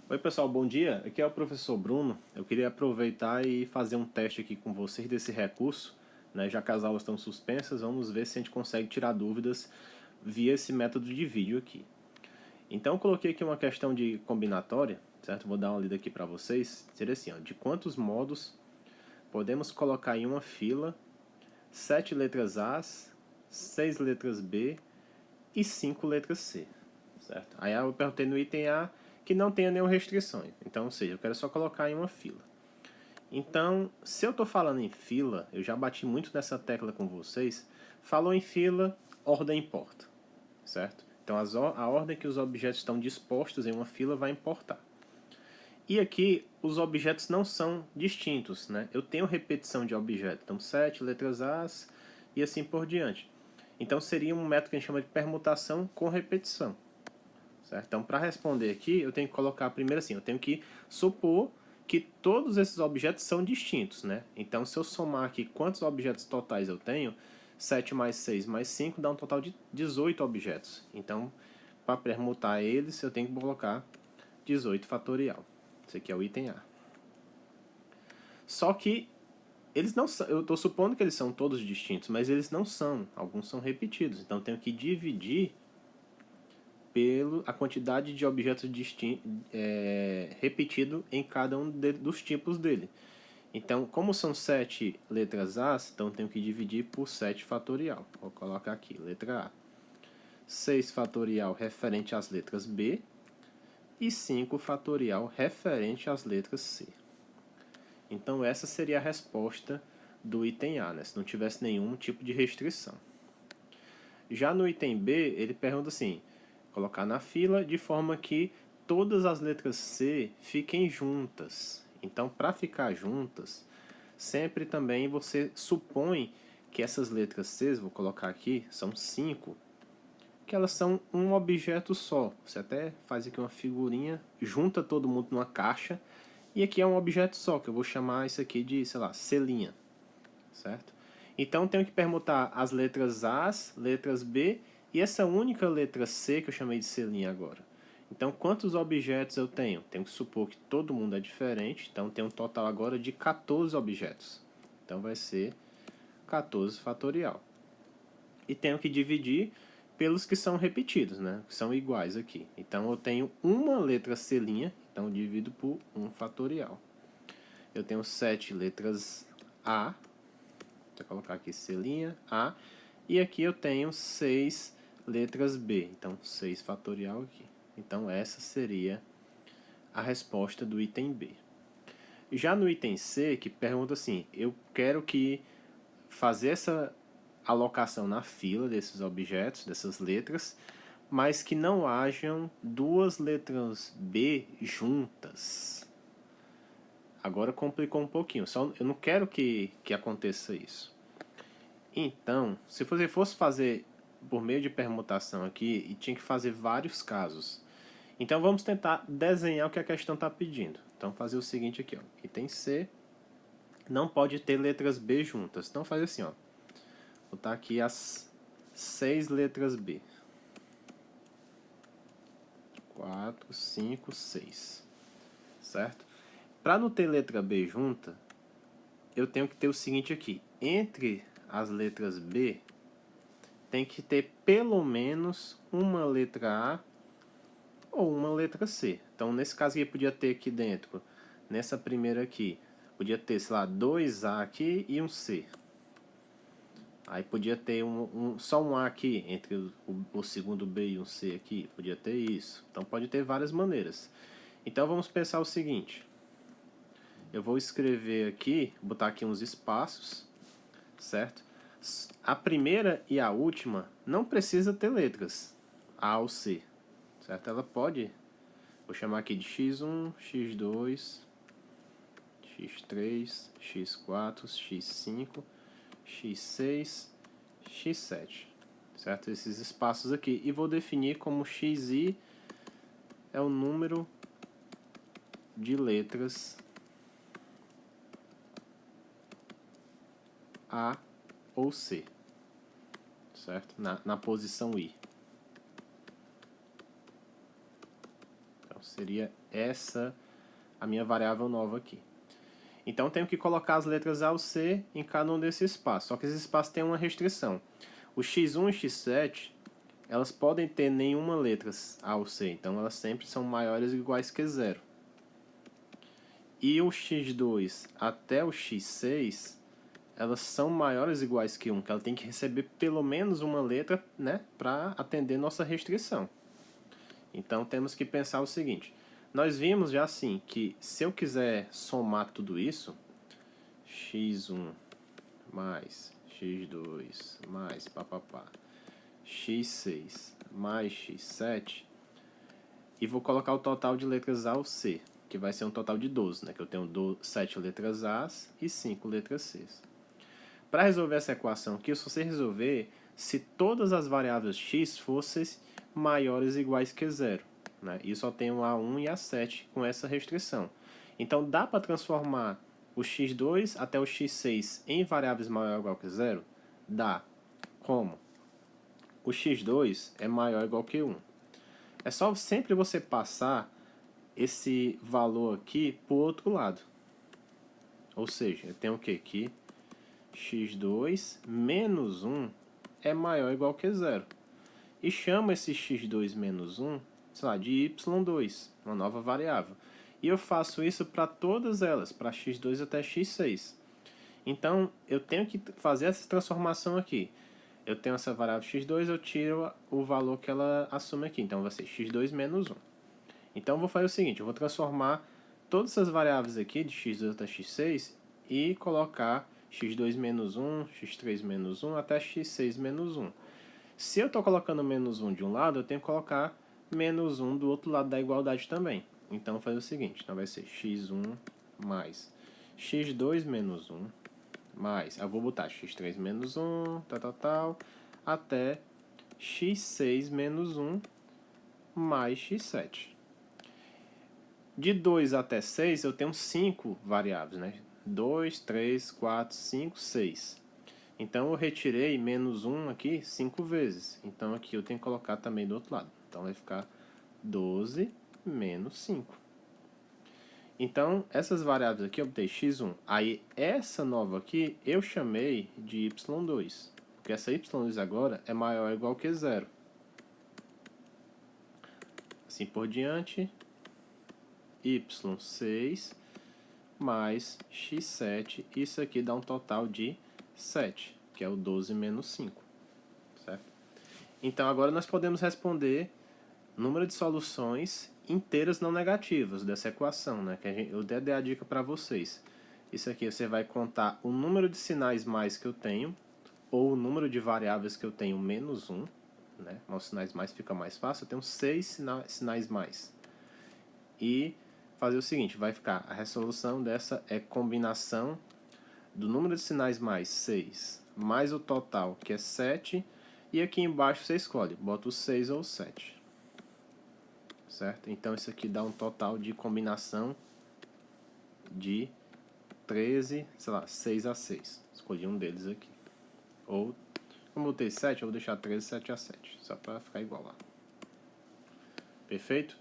Oi pessoal, bom dia. Aqui é o professor Bruno. Eu queria aproveitar e fazer um teste aqui com vocês desse recurso, né? Já que as aulas estão suspensas, vamos ver se a gente consegue tirar dúvidas via esse método de vídeo aqui. Então eu coloquei aqui uma questão de combinatória, certo? Vou dar uma lida aqui para vocês. Seria assim, ó, de quantos modos podemos colocar em uma fila 7 letras A, 6 letras B e 5 letras C, certo? Aí eu perguntei no item A que não tenha nenhuma restrição. Então, ou seja, eu quero só colocar em uma fila. Então, se eu estou falando em fila, eu já bati muito nessa tecla com vocês, falou em fila, ordem importa, certo? Então, a ordem que os objetos estão dispostos em uma fila vai importar. E aqui, os objetos não são distintos, né? Eu tenho repetição de objeto, então 7 letras A e assim por diante. Então, seria um método que a gente chama de permutação com repetição. Certo? Então, para responder aqui, eu tenho que colocar primeiro assim, eu tenho que supor que todos esses objetos são distintos, né? Então, se eu somar aqui quantos objetos totais eu tenho, 7 mais 6 mais 5 dá um total de 18 objetos. Então, para permutar eles, eu tenho que colocar 18 fatorial. Esse aqui é o item A. Só que eles não são, eu estou supondo que eles são todos distintos, mas eles não são. Alguns são repetidos. Então, eu tenho que dividir pela a quantidade de objetos repetido em cada um dos tipos dele. Então, como são 7 letras A, então tenho que dividir por 7 fatorial. Vou colocar aqui, letra A. 6 fatorial referente às letras B e 5 fatorial referente às letras C. Então, essa seria a resposta do item A, né? Se não tivesse nenhum tipo de restrição. Já no item B, ele pergunta assim, colocar na fila de forma que todas as letras C fiquem juntas. Então, para ficar juntas, sempre também você supõe que essas letras C, vou colocar aqui, são 5, que elas são um objeto só. Você até faz aqui uma figurinha, junta todo mundo numa caixa, e aqui é um objeto só, que eu vou chamar isso aqui de, sei lá, C', certo? Então tenho que permutar as letras A, letras B e essa única letra C que eu chamei de C' agora. Então quantos objetos eu tenho? Tenho que supor que todo mundo é diferente, então tem um total agora de 14 objetos. Então vai ser 14 fatorial. E tenho que dividir pelos que são repetidos, né? Que são iguais aqui. Então eu tenho uma letra C', então eu divido por 1 fatorial. Eu tenho 7 letras A, vou colocar aqui C', A, e aqui eu tenho 6 letras B, então 6 fatorial aqui. Então essa seria a resposta do item B. Já no item C, que pergunta assim, eu quero que fazer essa alocação na fila desses objetos, dessas letras, mas que não hajam duas letras B juntas. Agora complicou um pouquinho, só eu não quero que aconteça isso. Então, se você fosse fazer por meio de permutação aqui, e tinha que fazer vários casos. Então vamos tentar desenhar o que a questão está pedindo. Então fazer o seguinte aqui, ó. Item C não pode ter letras B juntas. Então faz assim, ó. Vou botar aqui as 6 letras B. 4, 5, 6. Certo? Para não ter letra B junta, eu tenho que ter o seguinte aqui. Entre as letras B, tem que ter pelo menos uma letra A ou uma letra C. Então, nesse caso aqui, podia ter aqui dentro, nessa primeira aqui, podia ter, sei lá, 2A aqui e um C. Aí podia ter só um A aqui, entre o segundo B e um C aqui. Podia ter isso. Então, pode ter várias maneiras. Então, vamos pensar o seguinte. Eu vou escrever aqui, botar aqui uns espaços, certo? A primeira e a última não precisa ter letras, A ou C, certo? Ela pode, vou chamar aqui de x1, x2, x3, x4, x5, x6, x7, certo? Esses espaços aqui. E vou definir como xi é o número de letras A ou C, certo? Na posição I. Então, Seria essa a minha variável nova aqui. Então, tenho que colocar as letras A ou C em cada um desses espaços. Só que esse espaço tem uma restrição. O x1 e x7, elas podem ter nenhuma letra A ou C. Então, elas sempre são maiores ou iguais que 0. E o x2 até o x6, elas são maiores ou iguais que 1. Que ela tem que receber pelo menos uma letra, né, para atender nossa restrição. Então, temos que pensar o seguinte. Nós vimos já assim que se eu quiser somar tudo isso, x1 mais x2 mais papapá, x6 mais x7, e vou colocar o total de letras A ou C, que vai ser um total de 12, né? Que eu tenho 7 letras A e 5 letras C. Para resolver essa equação aqui, se você resolver se todas as variáveis x fossem maiores ou iguais que 0. Né? E só tem o A1 e A7 com essa restrição. Então, dá para transformar o x2 até o x6 em variáveis maior ou igual que 0? Dá. Como? O x2 é maior ou igual que 1. É só sempre você passar esse valor aqui para o outro lado. Ou seja, eu tenho o que aqui? x2 menos 1 é maior ou igual que 0. E chama esse x2 menos 1, sei lá, de y2, uma nova variável. E eu faço isso para todas elas, para x2 até x6. Então, eu tenho que fazer essa transformação aqui. Eu tenho essa variável x2, eu tiro o valor que ela assume aqui. Então, vai ser x2 menos 1. Então, eu vou fazer o seguinte, eu vou transformar todas essas variáveis aqui, de x2 até x6, e colocar x2 menos 1, x3 menos 1, até x6 menos 1. Se eu estou colocando menos 1 de um lado, eu tenho que colocar menos 1 do outro lado da igualdade também. Então, vou fazer o seguinte, então vai ser x1 mais x2 menos 1, mais, eu vou botar x3 menos 1, tal, até x6 menos 1 mais x7. De 2 até 6, eu tenho 5 variáveis, né? 2, 3, 4, 5, 6. Então, eu retirei menos 1 aqui 5 vezes. Então, aqui eu tenho que colocar também do outro lado. Então, vai ficar 12 menos 5. Então, essas variáveis aqui eu botei x1. Aí, essa nova aqui eu chamei de y2. Porque essa y2 agora é maior ou igual que 0. Assim por diante. y6 mais x7. Isso aqui dá um total de 7, que é o 12 menos 5. Certo? Então, agora nós podemos responder número de soluções inteiras não negativas dessa equação, né? Que eu dei a dica para vocês. Isso aqui você vai contar o número de sinais mais que eu tenho, ou o número de variáveis que eu tenho menos 1. Né? Os sinais mais fica mais fácil. Eu tenho 6 sinais mais. E fazer o seguinte, vai ficar, a resolução dessa é combinação do número de sinais mais 6, mais o total, que é 7, e aqui embaixo você escolhe, bota o 6 ou o 7. Certo? Então isso aqui dá um total de combinação de 13, sei lá, 6 a 6. Escolhi um deles aqui. Ou, como eu botei 7, eu vou deixar 13, 7 a 7, só para ficar igual lá. Perfeito?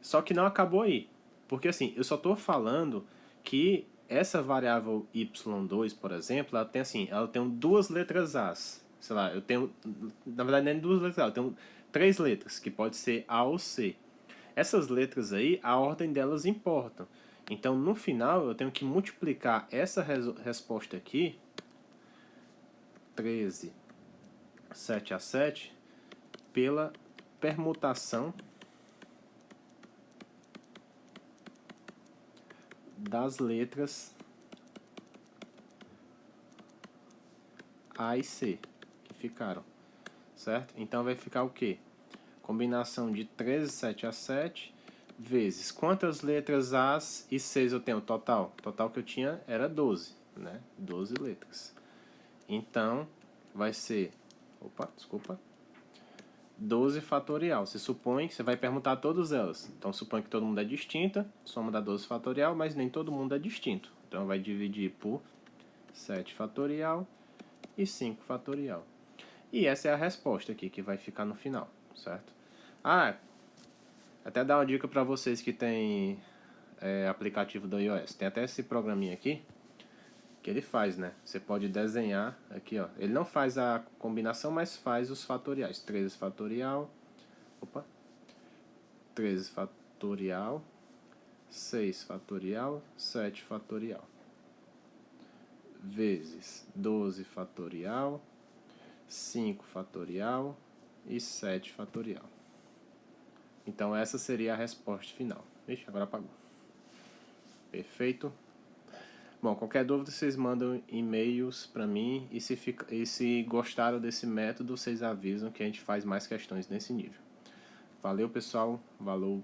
Só que não acabou aí. Porque assim, eu só estou falando que essa variável y2, por exemplo, ela tem duas letras A. Sei lá, eu tenho, na verdade, nem duas letras A, eu tenho 3 letras, que pode ser A ou C. Essas letras aí, a ordem delas importa. Então, no final, eu tenho que multiplicar essa resposta aqui, 13, 7 a 7, pela permutação das letras A e C que ficaram, certo? Então vai ficar o quê? Combinação de 13, 7 a 7 vezes quantas letras A e C eu tenho total? O total que eu tinha era 12, né? 12 letras. Então vai ser, 12 fatorial. Você supõe que você vai permutar todas elas. Então supõe que todo mundo é distinta, soma dá 12 fatorial, mas nem todo mundo é distinto. Então vai dividir por 7 fatorial e 5 fatorial. E essa é a resposta aqui que vai ficar no final, certo? Ah, Até dar uma dica para vocês que tem aplicativo do iOS. Tem até esse programinha aqui que ele faz, né? Você pode desenhar aqui, ó. Ele não faz a combinação, mas faz os fatoriais. 13 fatorial. Opa. 13 fatorial. 6 fatorial. 7 fatorial. Vezes 12 fatorial. 5 fatorial. E 7 fatorial. Então essa seria a resposta final. Vixe, agora apagou. Perfeito. Bom, qualquer dúvida vocês mandam e-mails para mim e se gostaram desse método, vocês avisam que a gente faz mais questões nesse nível. Valeu, pessoal. Valeu.